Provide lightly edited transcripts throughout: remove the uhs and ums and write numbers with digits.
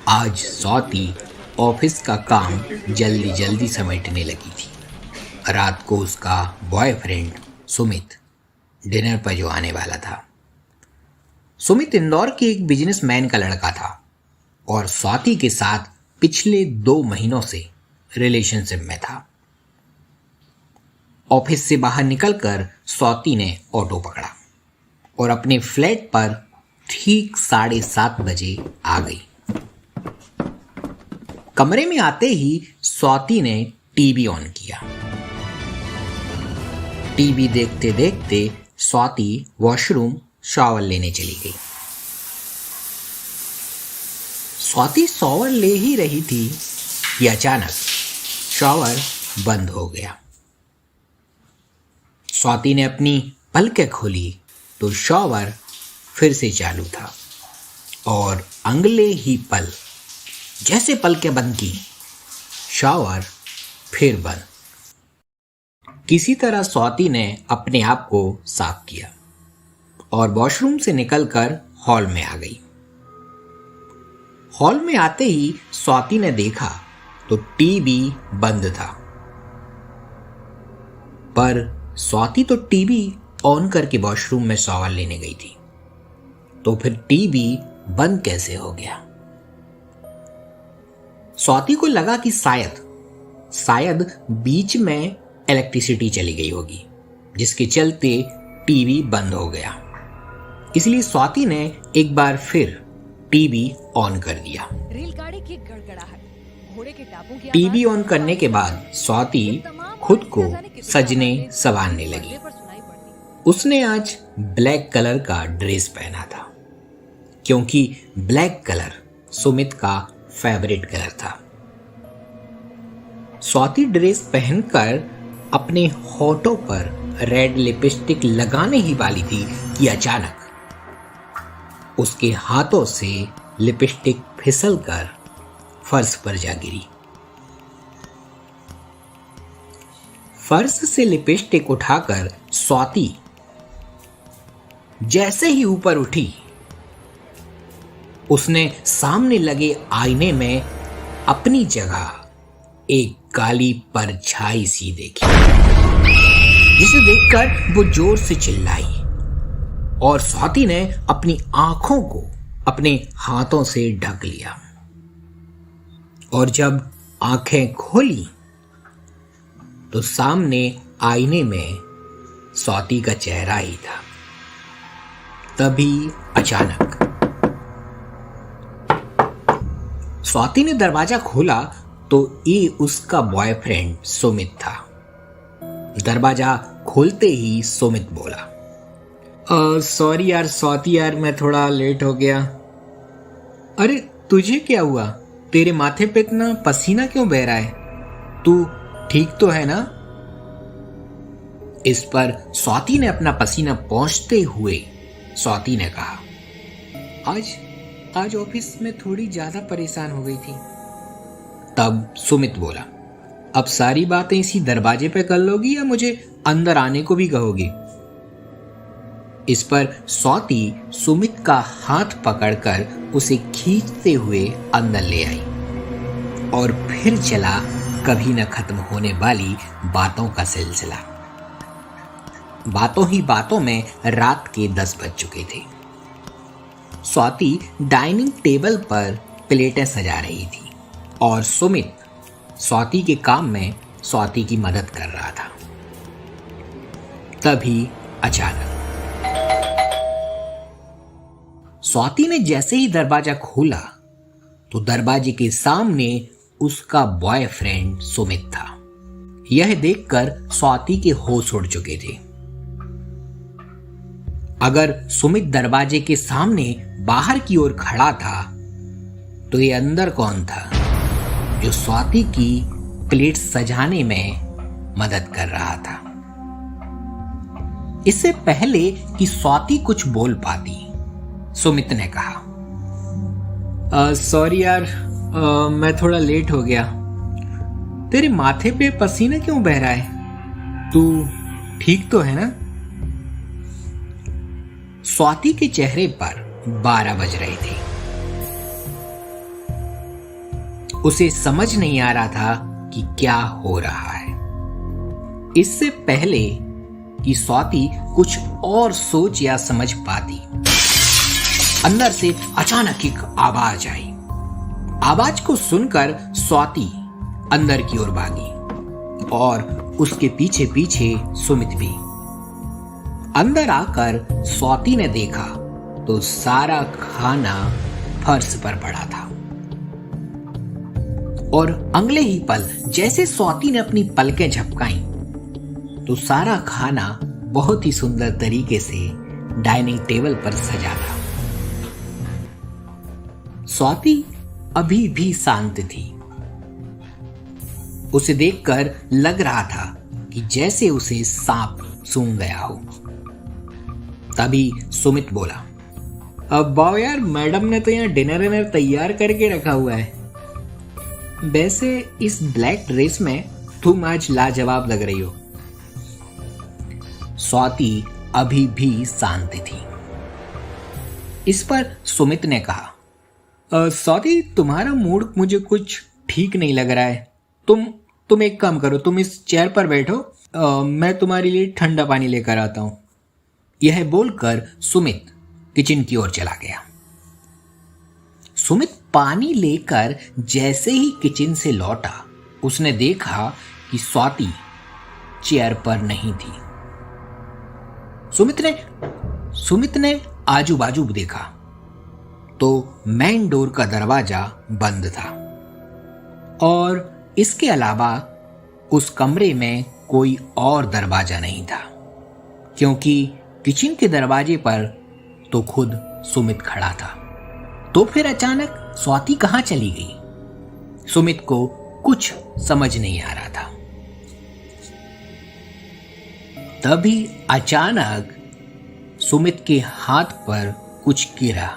आज स्वाति ऑफिस का काम जल्दी जल्दी समेटने लगी थी। रात को उसका बॉयफ्रेंड सुमित डिनर पर जो आने वाला था। सुमित इंदौर के एक बिजनेसमैन का लड़का था और स्वाति के साथ पिछले 2 महीनों से रिलेशनशिप में था। ऑफिस से बाहर निकलकर स्वाति ने ऑटो पकड़ा और अपने फ्लैट पर ठीक 7:30 बजे आ गई। कमरे में आते ही स्वाति ने टीवी ऑन किया। टीवी देखते देखते स्वाति वॉशरूम शॉवर लेने चली गई। स्वाति शॉवर ले ही रही थी कि अचानक शॉवर बंद हो गया। स्वाति ने अपनी पलकें खोली तो शॉवर फिर से चालू था और अगले ही पल जैसे पलकें बंद की, शॉवर फिर बंद। किसी तरह स्वाति ने अपने आप को साफ किया और वॉशरूम से निकलकर हॉल में आ गई। हॉल में आते ही स्वाति ने देखा तो टीवी बंद था, पर स्वाति तो टीवी ऑन करके वॉशरूम में शॉवर लेने गई थी, तो फिर टीवी बंद कैसे हो गया? स्वाति को लगा कि शायद बीच में इलेक्ट्रिसिटी चली गई होगी, जिसके चलते टीवी बंद हो गया। इसलिए स्वाति ने एक बार फिर टीवी ऑन कर दिया। रेलगाड़ी की गड़गड़ाहट, घोड़े के टापों की टीवी ऑन करने के बाद स्वाति खुद को सजने संवारने लगी। उसने आज ब्लैक कलर का ड्रेस पहना था, क्योंकि ब्लैक कलर सुमित का फेवरेट कलर था। स्वाति ड्रेस पहनकर अपने होठों पर रेड लिपस्टिक लगाने ही वाली थी कि अचानक उसके हाथों से लिपस्टिक फिसलकर फर्श पर जा गिरी। फर्श से लिपस्टिक उठाकर स्वाति जैसे ही ऊपर उठी, उसने सामने लगे आईने में अपनी जगह एक काली परछाई सी देखी, जिसे देखकर वो जोर से चिल्लाई और स्वाति ने अपनी आंखों को अपने हाथों से ढक लिया। और जब आंखें खोली तो सामने आईने में स्वाति का चेहरा ही था। तभी अचानक स्वाति ने दरवाजा खोला तो ये उसका बॉयफ्रेंड सुमित था। दरवाजा खोलते ही सुमित बोला, सॉरी यार स्वाति यार, मैं थोड़ा लेट हो गया। अरे तुझे क्या हुआ? तेरे माथे पे इतना पसीना क्यों बह रहा है? तू ठीक तो है ना? इस पर स्वाति ने अपना पसीना पोंछते हुए स्वाति ने कहा, आज ऑफिस में थोड़ी ज्यादा परेशान हो गई थी। तब सुमित बोला, अब सारी बातें इसी दरवाजे पे कर लोगी या मुझे अंदर आने को भी कहोगी? इस पर स्वाति सुमित का हाथ पकड़कर उसे खींचते हुए अंदर ले आई और फिर चला कभी न खत्म होने वाली बातों का सिलसिला। बातों ही बातों में रात के 10 बज चुके थे। स्वाति डाइनिंग टेबल पर प्लेटें सजा रही थी और सुमित स्वाति के काम में स्वाति की मदद कर रहा था। तभी अचानक स्वाति ने जैसे ही दरवाजा खोला तो दरवाजे के सामने उसका बॉयफ्रेंड सुमित था। यह देखकर स्वाति के होश उड़ चुके थे। अगर सुमित दरवाजे के सामने बाहर की ओर खड़ा था तो ये अंदर कौन था जो स्वाति की प्लेट सजाने में मदद कर रहा था? इससे पहले कि स्वाति कुछ बोल पाती, सुमित ने कहा, सॉरी यार, मैं थोड़ा लेट हो गया। तेरे माथे पे पसीना क्यों बह रहा है? तू ठीक तो है ना? स्वाति के चेहरे पर 12 बज रहे थे। उसे समझ नहीं आ रहा था कि क्या हो रहा है। इससे पहले कि स्वाति कुछ और सोच या समझ पाती, अंदर से अचानक एक आवाज आई। आवाज को सुनकर स्वाति अंदर की ओर भागी और उसके पीछे पीछे सुमित भी। अंदर आकर स्वाति ने देखा तो सारा खाना फर्श पर पड़ा था और अगले ही पल जैसे स्वाति ने अपनी पलकें झपकाई तो सारा खाना बहुत ही सुंदर तरीके से डाइनिंग टेबल पर सजा था। स्वाति अभी भी शांत थी। उसे देखकर लग रहा था कि जैसे उसे सांप सूंघ गया हो। तभी सुमित बोला, अब बाओ यार, मैडम ने तो यहाँ डिनर तैयार करके रखा हुआ है। वैसे इस ब्लैक ड्रेस में तुम आज लाजवाब लग रही हो। स्वाति अभी भी शांत थी। इस पर सुमित ने कहा, स्वाति तुम्हारा मूड मुझे कुछ ठीक नहीं लग रहा है। तुम एक काम करो, तुम इस चेयर पर बैठो, मैं तुम्हारे लिए ठंडा पानी लेकर आता हूं। यह बोलकर सुमित किचन की ओर चला गया। सुमित पानी लेकर जैसे ही किचन से लौटा, उसने देखा कि स्वाति चेयर पर नहीं थी। सुमित ने आजू बाजू देखा तो मेन डोर का दरवाजा बंद था और इसके अलावा उस कमरे में कोई और दरवाजा नहीं था, क्योंकि किचन के दरवाजे पर तो खुद सुमित खड़ा था। तो फिर अचानक स्वाति कहां चली गई? सुमित को कुछ समझ नहीं आ रहा था। तभी अचानक सुमित के हाथ पर कुछ गिरा।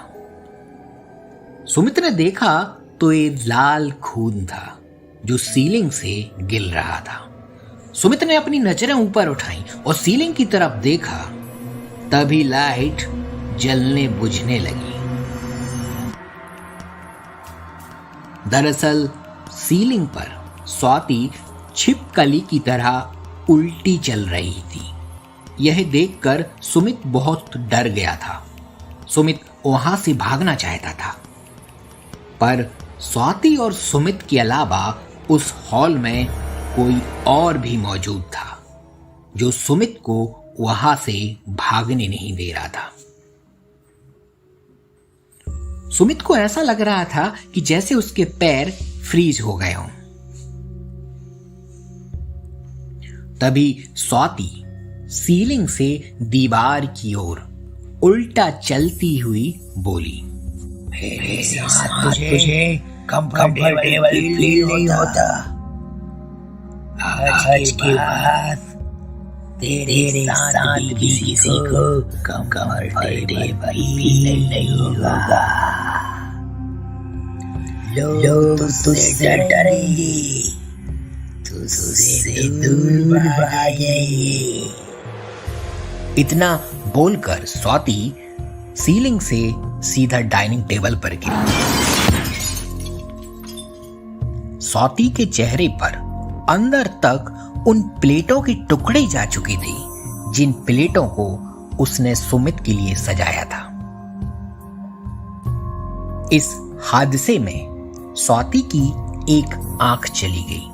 सुमित ने देखा तो ये लाल खून था जो सीलिंग से गिर रहा था। सुमित ने अपनी नजरें ऊपर उठाई और सीलिंग की तरफ देखा। तभी लाइट जलने बुझने लगी। दरअसल सीलिंग पर स्वाति छिपकली की तरह उल्टी चल रही थी। यह देखकर सुमित बहुत डर गया था। सुमित वहां से भागना चाहता था, पर स्वाति और सुमित के अलावा उस हॉल में कोई और भी मौजूद था जो सुमित को वहां से भागने नहीं दे रहा था। सुमित को ऐसा लग रहा था कि जैसे उसके पैर फ्रीज हो गए हों। तभी स्वाति सीलिंग से दीवार की ओर उल्टा चलती हुई बोली, मेरे साथ तुझे कंफर्टेबल फील नहीं होता। आज के बाद तेरे साथ किसी को कंफर्टेबल फील नहीं होगा। लोग तुझसे डरेंगे, तुझसे दूर भागेंगे। इतना बोलकर स्वाति सीलिंग से सीधा डाइनिंग टेबल पर गिरी। स्वाति के चेहरे पर अंदर तक उन प्लेटों के टुकड़े जा चुके थे जिन प्लेटों को उसने सुमित के लिए सजाया था। इस हादसे में स्वाति की एक आंख चली गई।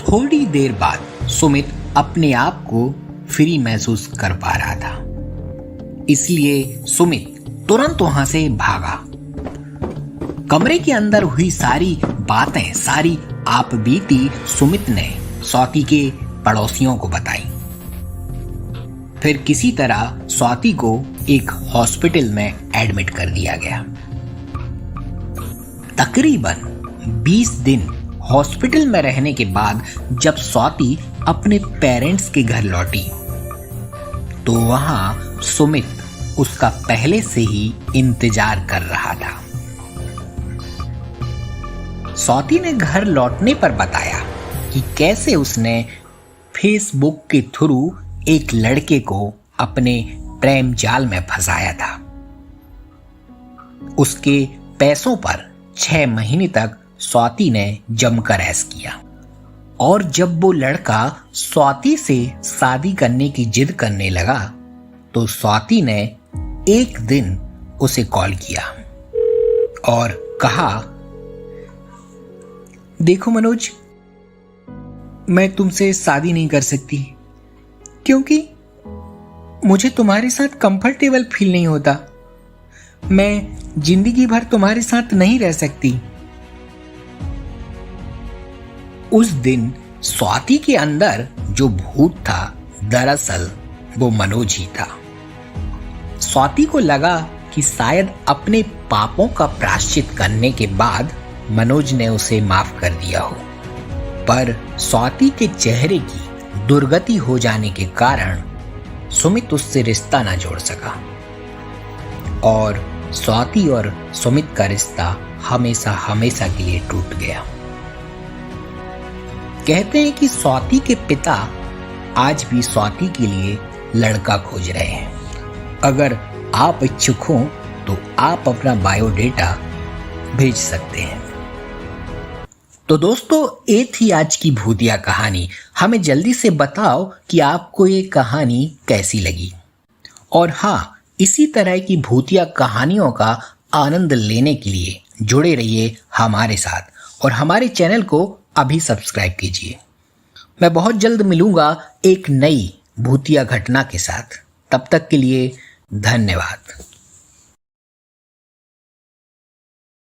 थोड़ी देर बाद सुमित अपने आप को फ्री महसूस कर पा रहा था, इसलिए सुमित तुरंत वहां से भागा। कमरे के अंदर हुई सारी बातें, सारी आपबीती सुमित ने स्वाति के पड़ोसियों को बताई। फिर किसी तरह स्वाति को एक हॉस्पिटल में एडमिट कर दिया गया। तकरीबन 20 दिन हॉस्पिटल में रहने के बाद जब स्वाति अपने पेरेंट्स के घर लौटी तो वहां सुमित उसका पहले से ही इंतजार कर रहा था। स्वाति ने घर लौटने पर बताया कि कैसे उसने फेसबुक के थ्रू एक लड़के को अपने प्रेम जाल में फंसाया था। उसके पैसों पर 6 महीने तक स्वाति ने जमकर ऐश किया और जब वो लड़का स्वाति से शादी करने की जिद करने लगा तो स्वाति ने एक दिन उसे कॉल किया और कहा, देखो मनोज, मैं तुमसे शादी नहीं कर सकती क्योंकि मुझे तुम्हारे साथ कंफर्टेबल फील नहीं होता। मैं जिंदगी भर तुम्हारे साथ नहीं रह सकती। उस दिन स्वाति के अंदर जो भूत था दरअसल वो मनोज ही था। स्वाति को लगा कि शायद अपने पापों का प्रायश्चित करने के बाद मनोज ने उसे माफ कर दिया हो, पर स्वाति के चेहरे की दुर्गति हो जाने के कारण सुमित उससे रिश्ता ना जोड़ सका और स्वाति और सुमित का रिश्ता हमेशा हमेशा के लिए टूट गया। कहते हैं कि स्वाति के पिता आज भी स्वाति के लिए लड़का खोज रहे हैं। अगर आप इच्छुक हो तो आप अपना बायोडेटा भेज सकते हैं। तो दोस्तों, ये थी आज की भूतिया कहानी। हमें जल्दी से बताओ कि आपको ये कहानी कैसी लगी। और हाँ, इसी तरह की भूतिया कहानियों का आनंद लेने के लिए जुड़े रहिए हमारे साथ और हमारे चैनल को अभी सब्सक्राइब कीजिए। मैं बहुत जल्द मिलूंगा एक नई भूतिया घटना के साथ। तब तक के लिए धन्यवाद।